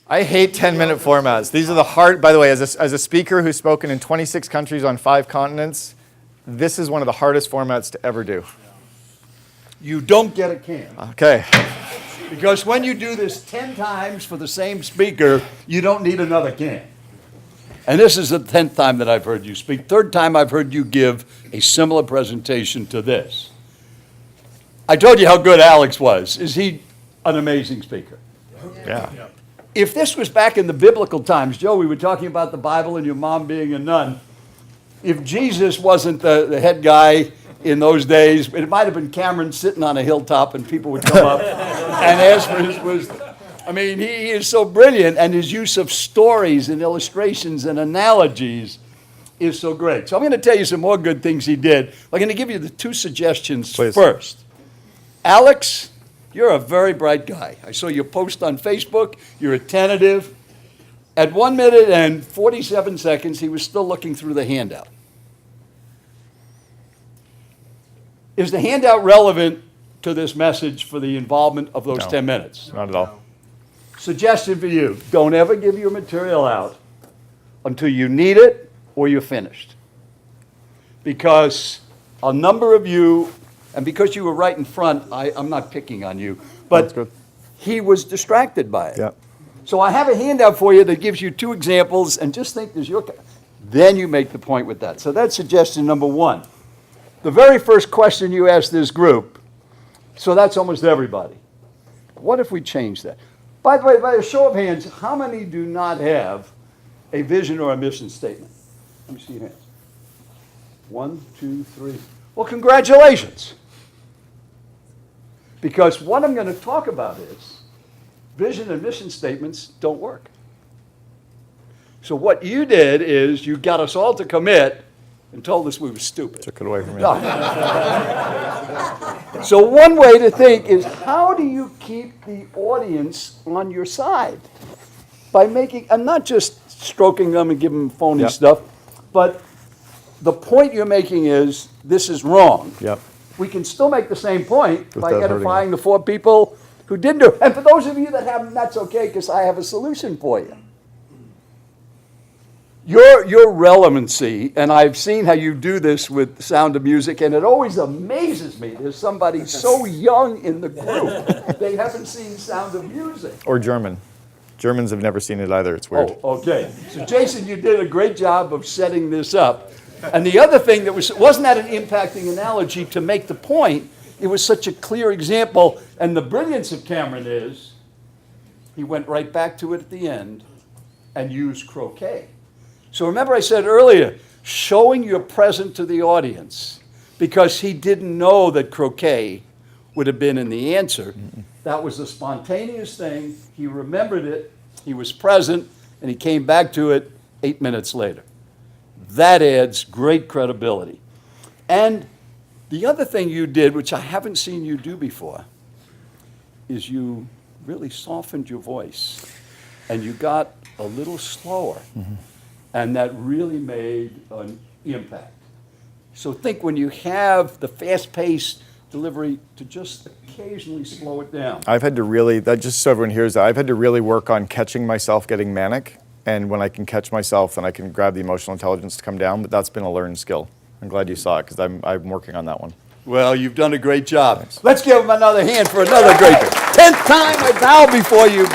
I hate 10-minute formats. These are the hard, by the way, as a speaker who's spoken in 26 countries on 5 continents, this is one of the hardest formats to ever do. You don't get a can. Okay. Because when you do this 10 times for the same speaker, you don't need another can. And this is the 10th time that I've heard you speak. 3rd time I've heard you give a similar presentation to this. I told you how good Alex was. Is he an amazing speaker? Yeah. If this was back in the biblical times, Joe, we were talking about the Bible and your mom being a nun. If Jesus wasn't the head guy in those days, it might have been Cameron sitting on a hilltop and people would come up and ask for his wisdom. I mean, he is so brilliant, and his use of stories and illustrations and analogies is so great. So I'm going to tell you some more good things he did. I'm going to give you the 2 suggestions first. Alex, you're a very bright guy. I saw your post on Facebook. You're attentive. At 1 minute and 47 seconds, he was still looking through the handout. Is the handout relevant to this message for the involvement of those 10 minutes? Not at all. Suggestion for you, don't ever give your material out until you need it or you're finished. Because a number of you, and because you were right in front, I'm not picking on you, but he was distracted by it. Yeah. So I have a handout for you that gives you 2 examples, and just think there's your, then you make the point with that. So that's suggestion number 1. The very first question you asked this group, so that's almost everybody. What if we change that? By the way, by a show of hands, how many do not have a vision or a mission statement? Let me see your hands. 1, 2, 3. Well, congratulations. Because what I'm going to talk about is vision and mission statements don't work. So what you did is you got us all to commit and told us we were stupid. Took it away from me. So one way to think is, how do you keep the audience on your side? By making, and not just stroking them and giving them phony stuff, but the point you're making is, this is wrong. Yep. We can still make the same point by Without edifying the 4 people who didn't do it. And for those of you that haven't, that's okay, because I have a solution for you. Your relevancy, and I've seen how you do this with Sound of Music, and it always amazes me. There's somebody so young in the group, they haven't seen Sound of Music. Or German. Germans have never seen it either. It's weird. Oh, okay. So Jason, you did a great job of setting this up. And the other thing that wasn't that an impacting analogy to make the point? It was such a clear example. And the brilliance of Cameron is, he went right back to it at the end and used croquet. So remember I said earlier, showing you're present to the audience, because he didn't know that croquet would have been in the answer. That was a spontaneous thing. He remembered it, he was present, and he came back to it 8 minutes later. That adds great credibility. And the other thing you did, which I haven't seen you do before, is you really softened your voice, and you got a little slower. And that really made an impact. So think when you have the fast-paced delivery to just occasionally slow it down. I've had to really, that just so everyone hears that, I've had to really work on catching myself getting manic. And when I can catch myself, then I can grab the emotional intelligence to come down. But that's been a learned skill. I'm glad you saw it, because I'm working on that one. Well, you've done a great job. Thanks. Let's give him another hand for another great thing. 10th time I bow before you.